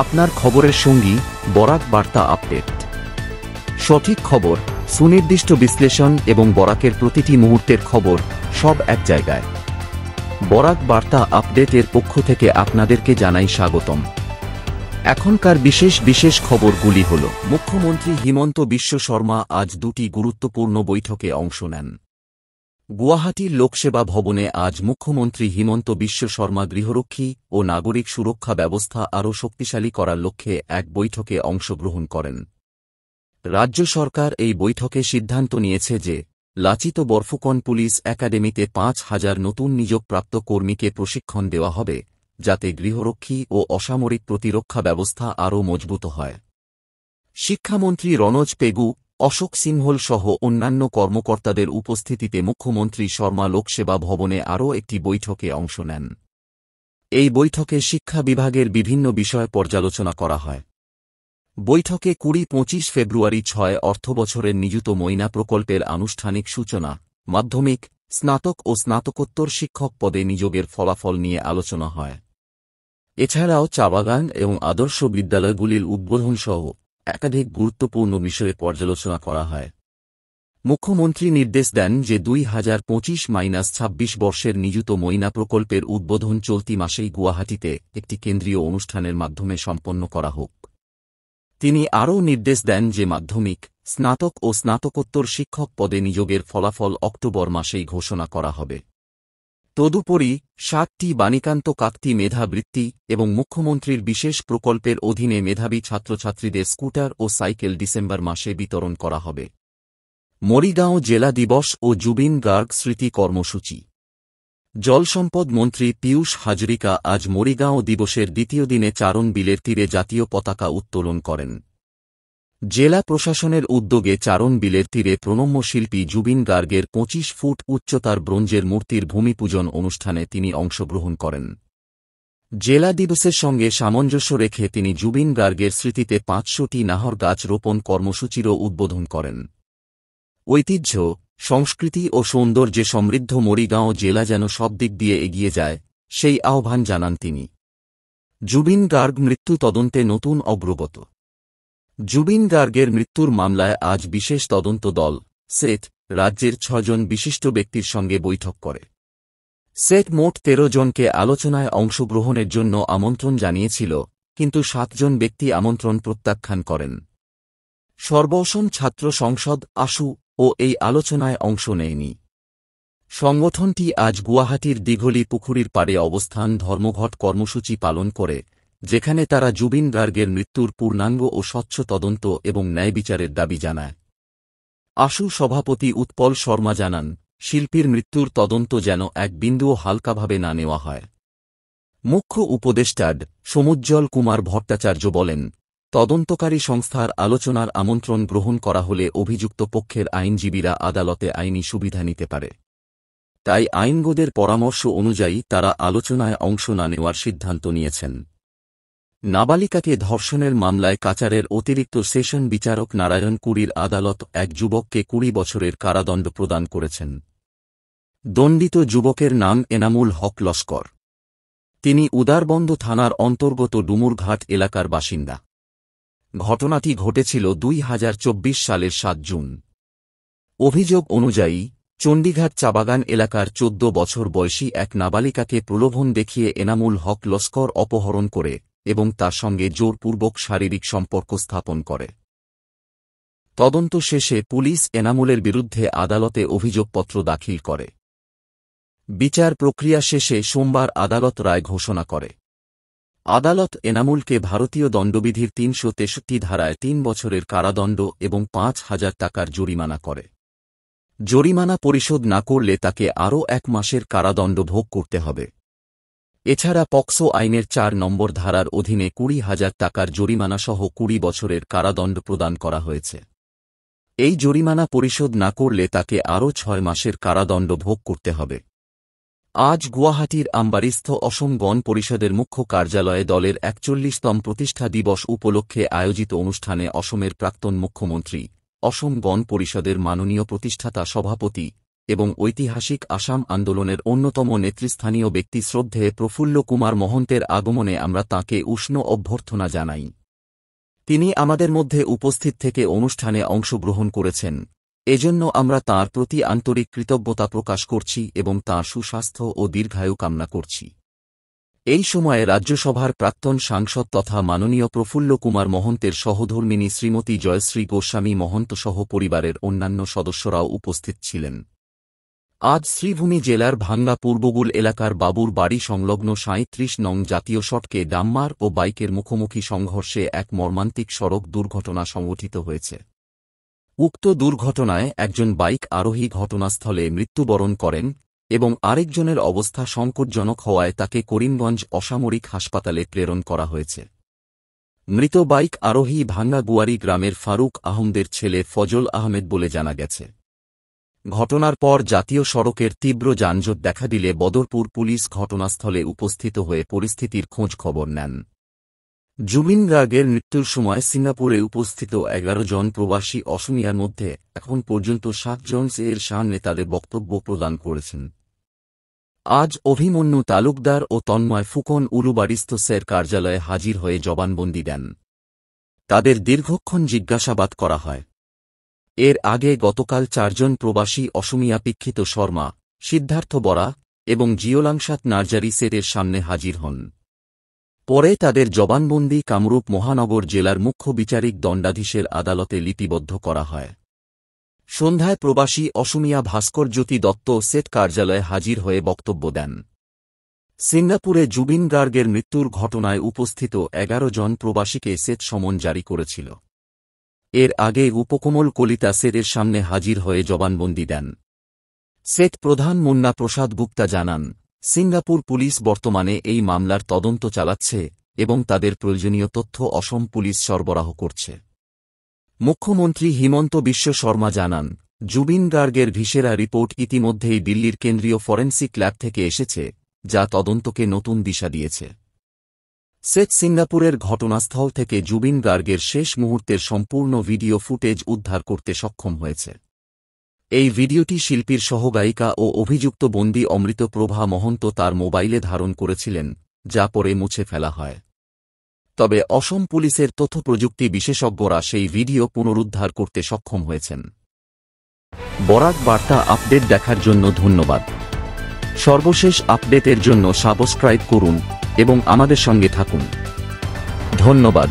আপনার খবরের সঙ্গী বরাক বার্তা আপডেট। সঠিক খবর, সুনির্দিষ্ট বিশ্লেষণ এবং বরাকের প্রতিটি মুহূর্তের খবর সব এক জায়গায়। বরাক বার্তা আপডেটের পক্ষ থেকে আপনাদেরকে জানাই স্বাগতম। এখনকার বিশেষ খবরগুলি হল, মুখ্যমন্ত্রী হিমন্ত বিশ্ব শর্মা আজ দুটি গুরুত্বপূর্ণ বৈঠকে অংশ নেন। গুয়াহাটির লোকসেবা ভবনে আজ মুখ্যমন্ত্রী হিমন্ত বিশ্ব শর্মা গৃহরক্ষী ও নাগরিক সুরক্ষা ব্যবস্থা আরও শক্তিশালী করার লক্ষ্যে এক বৈঠকে অংশগ্রহণ করেন। রাজ্য সরকার এই বৈঠকে সিদ্ধান্ত নিয়েছে যে লাচিত বরফুকন পুলিশ একাডেমিতে ৫,০০০ নতুন নিয়োগপ্রাপ্ত কর্মীকে প্রশিক্ষণ দেওয়া হবে, যাতে গৃহরক্ষী ও অসামরিক প্রতিরক্ষা ব্যবস্থা আরও মজবুত হয়। শিক্ষামন্ত্রী রনোজ পেগু, অশোক সিংহল সহ অন্যান্য কর্মকর্তাদের উপস্থিতিতে মুখ্যমন্ত্রী শর্মা লোকসেবা ভবনে আরও একটি বৈঠকে অংশ নেন। এই বৈঠকে শিক্ষা বিভাগের বিভিন্ন বিষয় পর্যালোচনা করা হয়। বৈঠকে ২০-২৫ ফেব্রুয়ারি ৬ অর্থবছরের নিযুত মৈনা প্রকল্পের আনুষ্ঠানিক সূচনা, মাধ্যমিক, স্নাতক ও স্নাতকোত্তর শিক্ষক পদে নিয়োগের ফলাফল নিয়ে আলোচনা হয়। এছাড়াও চা বাগান এবং আদর্শ বিদ্যালয়গুলির উদ্বোধনসহ একাধিক গুরুত্বপূর্ণ বিষয়ে পর্যালোচনা করা হয়। মুখ্যমন্ত্রী নির্দেশ দেন যে ২০২৫-২৬ বর্ষের নিযুত মৈনা প্রকল্পের উদ্বোধন চলতি মাসেই গুয়াহাটিতে একটি কেন্দ্রীয় অনুষ্ঠানের মাধ্যমে সম্পন্ন করা হোক। তিনি আরও নির্দেশ দেন যে মাধ্যমিক, স্নাতক ও স্নাতকোত্তর শিক্ষক পদে নিয়োগের ফলাফল অক্টোবর মাসেই ঘোষণা করা হবে। তদুপরি ৭টি বাণীকান্ত কাকতি মেধা বৃত্তি এবং মুখ্যমন্ত্রীর বিশেষ প্রকল্পের অধীনে মেধাবী ছাত্রছাত্রীদের স্কুটার ও সাইকেল ডিসেম্বর মাসে বিতরণ করা হবে। মরিগাঁও জেলা দিবস ও জুবিন গার্গ স্মৃতি কর্মসূচি। জলসম্পদ মন্ত্রী পীয়ূষ হাজরিকা আজ মরিগাঁও দিবসের দ্বিতীয় দিনে চারণ বিলের তীরে জাতীয় পতাকা উত্তোলন করেন। জেলা প্রশাসনের উদ্যোগে চারণ বিলের তীরে প্রণম্য শিল্পী জুবিন গার্গের ২৫ ফুট উচ্চতার ব্রোঞ্জের মূর্তির ভূমিপূজন অনুষ্ঠানে তিনি অংশগ্রহণ করেন। জেলা দিবসের সঙ্গে সামঞ্জস্য রেখে তিনি জুবিন গার্গের স্মৃতিতে ৫০০টি নাহর গাছ রোপণ কর্মসূচিরও উদ্বোধন করেন। ঐতিহ্য, সংস্কৃতি ও সৌন্দর্যে সমৃদ্ধ মরিগাঁও জেলা যেন সব দিক দিয়ে এগিয়ে যায়, সেই আহ্বান জানান তিনি। জুবিন গার্গ মৃত্যু তদন্তে নতুন অগ্রগত। জুবিন গার্গের মৃত্যুর মামলায় আজ বিশেষ তদন্ত দল সেট রাজ্যের ৬ জন বিশিষ্ট ব্যক্তির সঙ্গে বৈঠক করে। সেট মোট ১৩ জনকে আলোচনায় অংশগ্রহণের জন্য আমন্ত্রণ জানিয়েছিল, কিন্তু ৭ জন ব্যক্তি আমন্ত্রণ প্রত্যাখ্যান করেন। সর্বসম ছাত্র সংসদ আসু ও এই আলোচনায় অংশ নেয়নি। সংগঠনটি আজ গুয়াহাটির দিঘলি পুকুরির পাড়ে অবস্থান ধর্মঘট কর্মসূচি পালন করে, যেখানে তারা জুবিন গার্গের মৃত্যুর পূর্ণাঙ্গ ও স্বচ্ছ তদন্ত এবং ন্যায় বিচারের দাবি জানায়। আসু সভাপতি উৎপল শর্মা জানান, শিল্পীর মৃত্যুর তদন্ত যেন এক বিন্দুও হালকাভাবে না নেওয়া হয়। মুখ্য উপদেষ্টা সমুজ্জ্বল কুমার ভট্টাচার্য বলেন, তদন্তকারী সংস্থার আলোচনার আমন্ত্রণ গ্রহণ করা হলে অভিযুক্ত পক্ষের আইনজীবীরা আদালতে আইনি সুবিধা নিতে পারে। তাই আইনজ্ঞদের পরামর্শ অনুযায়ী তারা আলোচনায় অংশ না নেওয়ার সিদ্ধান্ত নিয়েছেন। নাবালিকাকে ধর্ষণের মামলায় কাচারের অতিরিক্ত সেশন বিচারক নারায়ণ কুড়ির আদালত এক যুবককে ২০ বছরের কারাদণ্ড প্রদান করেছেন। দণ্ডিত যুবকের নাম এনামুল হক লস্কর। তিনি উদারবন্দ থানার অন্তর্গত ডুমুরঘাট এলাকার বাসিন্দা। ঘটনাটি ঘটেছিল ২০২৪ সালের ৭ জুন। অভিযোগ অনুযায়ী চণ্ডীঘাট চাবাগান এলাকার ১৪ বছর বয়সী এক নাবালিকাকে প্রলোভন দেখিয়ে এনামুল হক লস্কর অপহরণ করে এবং তার সঙ্গে জোরপূর্বক শারীরিক সম্পর্ক স্থাপন করে। তদন্ত শেষে পুলিশ এনামুলের বিরুদ্ধে আদালতে অভিযোগপত্র দাখিল করে। বিচার প্রক্রিয়া শেষে সোমবার আদালত রায় ঘোষণা করে। আদালত এনামুলকে ভারতীয় দণ্ডবিধির ৩৬৩ ধারায় ৩ বছরের কারাদণ্ড এবং ৫,০০০ টাকার জরিমানা করে। জরিমানা পরিশোধ না করলে তাকে আরও ১ মাসের কারাদণ্ড ভোগ করতে হবে। এছাড়া পক্সো আইনের ৪ নম্বর ধারার অধীনে ২০,০০০ টাকার জরিমানাসহ ২০ বছরের কারাদণ্ড প্রদান করা হয়েছে। এই জরিমানা পরিশোধ না করলে তাকে আরও ৬ মাসের কারাদণ্ড ভোগ করতে হবে। আজ গুয়াহাটির আমবাড়িস্থ অসম গণ পরিষদের মুখ্য কার্যালয়ে দলের ৪১তম প্রতিষ্ঠা দিবস উপলক্ষে আয়োজিত অনুষ্ঠানে অসমের প্রাক্তন মুখ্যমন্ত্রী, অসম গণ পরিষদের মাননীয় প্রতিষ্ঠাতা সভাপতি এবং ঐতিহাসিক আসাম আন্দোলনের অন্যতম নেতৃস্থানীয় ব্যক্তি শ্রদ্ধেয় প্রফুল্ল কুমার মহন্তের আগমনে আমরা তাঁকে উষ্ণ অভ্যর্থনা জানাই। তিনি আমাদের মধ্যে উপস্থিত থেকে অনুষ্ঠানে অংশগ্রহণ করেছেন, এজন্য আমরা তাঁর প্রতি আন্তরিক কৃতজ্ঞতা প্রকাশ করছি এবং তাঁর সুস্বাস্থ্য ও দীর্ঘায়ু কামনা করছি। এই সময়ে রাজ্যসভার প্রাক্তন সাংসদ তথা মাননীয় প্রফুল্ল কুমার মহন্তের সহধর্মিণী শ্রীমতী জয়শ্রী গোস্বামী মহন্ত সহ পরিবারের অন্যান্য সদস্যরাও উপস্থিত ছিলেন। আজ শ্রীভূমি জেলার ভাঙ্গা পূর্বগুল এলাকার বাবুর বাড়ি সংলগ্ন ৩৭ নং জাতীয় সড়কে ডাম্মার ও বাইকের মুখোমুখি সংঘর্ষে এক মর্মান্তিক সড়ক দুর্ঘটনা সংঘটিত হয়েছে। উক্ত দুর্ঘটনায় একজন বাইক আরোহী ঘটনাস্থলে মৃত্যুবরণ করেন এবং আরেকজনের অবস্থা সংকটজনক হওয়ায় তাকে করিমগঞ্জ অসামরিক হাসপাতালে প্রেরণ করা হয়েছে। মৃত বাইক আরোহী ভাঙ্গা গুয়ারি গ্রামের ফারুক আহমদের ছেলে ফজল আহমেদ বলে জানা গেছে। ঘটনার পর জাতীয় সড়কের তীব্র যানজট দেখা দিলে বদরপুর পুলিশ ঘটনাস্থলে উপস্থিত হয়ে পরিস্থিতির খোঁজ খবর নেন। জুবিন গার্গের মৃত্যুর সময় সিঙ্গাপুরে উপস্থিত ১১ জন প্রবাসী অসমিয়ার মধ্যে এখন পর্যন্ত ৭ জন এর সামনে তাদের বক্তব্য প্রদান করেছেন। আজ অভিমন্যু তালুকদার ও তন্ময় ফুকন উলুবাড়িস্থ স্যার কার্যালয়ে হাজির হয়ে জবানবন্দি দেন। তাদের দীর্ঘক্ষণ জিজ্ঞাসাবাদ করা হয়। এর আগে গতকাল ৪ জন প্রবাসী অসমিয়া পীক্ষিত শর্মা, সিদ্ধার্থ বরা এবং জিওলাংসাত নার্জারি সেটের সামনে হাজির হন। পরে তাদের জবানবন্দি কামরূপ মহানগর জেলার মুখ্য বিচারিক দণ্ডাধীশের আদালতে লিপিবদ্ধ করা হয়। সন্ধ্যায় প্রবাসী অসমিয়া ভাস্করজ্যোতি দত্ত সেট কার্যালয়ে হাজির হয়ে বক্তব্য দেন। সিঙ্গাপুরে জুবিন গার্গের মৃত্যুর ঘটনায় উপস্থিত ১১ জন প্রবাসীকে সেট সমন জারি করেছিল। এর আগে উপকমল কলিতা সেটের সামনে হাজির হয়ে জবানবন্দি দেন। সেট প্রধান মুন্না প্রসাদ গুপ্তা জানান, সিঙ্গাপুর পুলিশ বর্তমানে এই মামলার তদন্ত চালাচ্ছে এবং তাদের প্রয়োজনীয় তথ্য অসম পুলিশ সরবরাহ করছে। মুখ্যমন্ত্রী হিমন্ত বিশ্ব শর্মা জানান, জুবিন গার্গের ভিসেরা রিপোর্ট ইতিমধ্যেই দিল্লির কেন্দ্রীয় ফরেনসিক ল্যাব থেকে এসেছে, যা তদন্তকে নতুন দিশা দিয়েছে। সেট সিঙ্গাপুরের ঘটনাস্থল থেকে জুবিন গার্গের শেষ মুহূর্তের সম্পূর্ণ ভিডিও ফুটেজ উদ্ধার করতে সক্ষম হয়েছে। এই ভিডিওটি শিল্পীর সহগায়িকা ও অভিযুক্ত বন্দী অমৃত প্রভা মহন্ত তার মোবাইলে ধারণ করেছিলেন, যা পরে মুছে ফেলা হয়। তবে অসম পুলিশের তথ্য প্রযুক্তি বিশেষজ্ঞরা সেই ভিডিও পুনরুদ্ধার করতে সক্ষম হয়েছেন। বরাক বার্তা আপডেট দেখার জন্য ধন্যবাদ। সর্বশেষ আপডেটের জন্য সাবস্ক্রাইব করুন এবং আমাদের সঙ্গে থাকুন। ধন্যবাদ।